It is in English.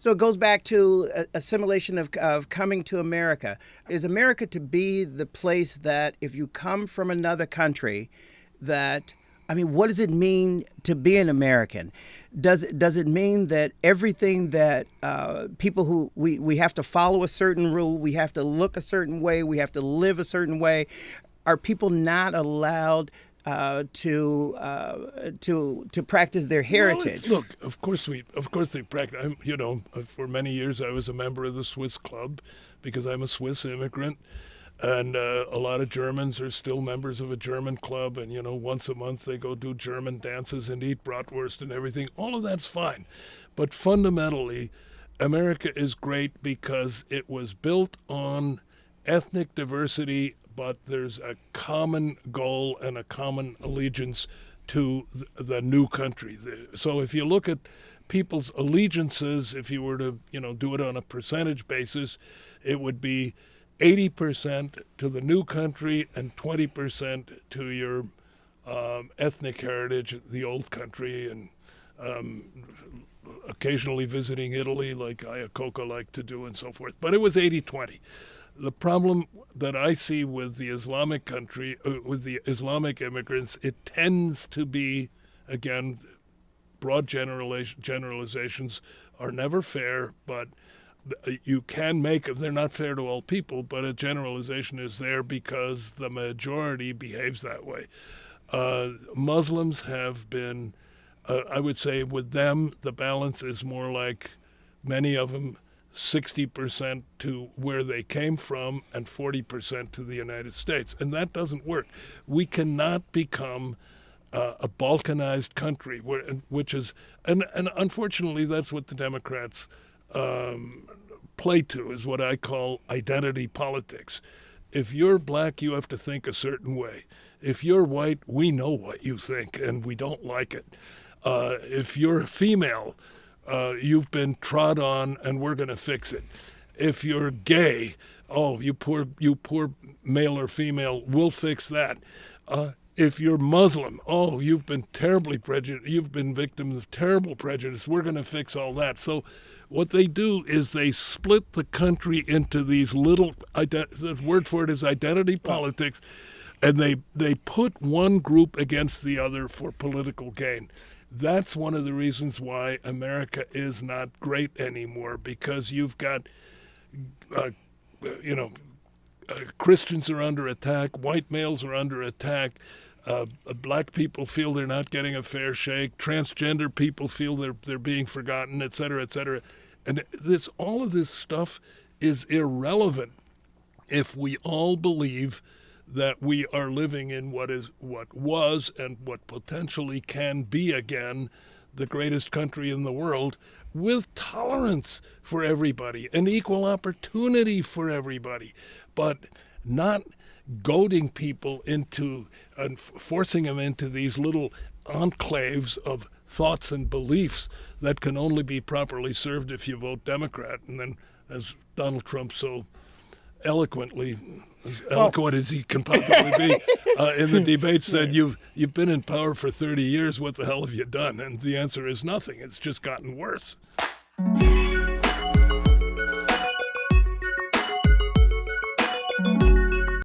So it goes back to assimilation of coming to America. Is America to be the place that if you come from another country, what does it mean to be an American? Does it mean that everything that people who we have to follow a certain rule, we have to look a certain way, we have to live a certain way? Are people not allowed to practice their heritage? Well, look, of course they practice. For many years I was a member of the Swiss Club because I'm a Swiss immigrant. And a lot of Germans are still members of a German club, and once a month they go do German dances and eat bratwurst and everything. All of that's fine, but fundamentally, America is great because it was built on ethnic diversity, but there's a common goal and a common allegiance to the new country. So if you look at people's allegiances, if you were to do it on a percentage basis, it would be 80% to the new country and 20% to your ethnic heritage, the old country, and occasionally visiting Italy like Iacocca liked to do and so forth. But it was 80-20. The problem that I see with the Islamic country, with the Islamic immigrants, it tends to be, again, broad generalizations are never fair, but you can make they're not fair to all people, but a generalization is there because the majority behaves that way. Muslims have been, I would say with them, the balance is more like many of them 60% to where they came from and 40% to the United States. And that doesn't work. We cannot become a balkanized country, which is, and unfortunately that's what the Democrats play to, is what I call identity politics. If you're black, you have to think a certain way. If you're white, we know what you think and we don't like it. If you're a female, you've been trod on and we're going to fix it. If you're gay, oh, you poor male or female, we'll fix that. If you're Muslim, oh, you've been terribly prejudiced, you've been victim of terrible prejudice, we're going to fix all that. So what they do is they split the country into these little, the word for it is identity politics, and they put one group against the other for political gain. That's one of the reasons why America is not great anymore, because you've got, Christians are under attack, white males are under attack, black people feel they're not getting a fair shake, transgender people feel they're being forgotten, et cetera, et cetera. And all of this stuff is irrelevant if we all believe that we are living in what was and what potentially can be again the greatest country in the world, with tolerance for everybody and equal opportunity for everybody, but not goading people into and forcing them into these little enclaves of thoughts and beliefs that can only be properly served if you vote Democrat. And then, as Donald Trump so eloquently, as eloquent as he can possibly be, in the debate said, you've been in power for 30 years, what the hell have you done? And the answer is nothing. It's just gotten worse.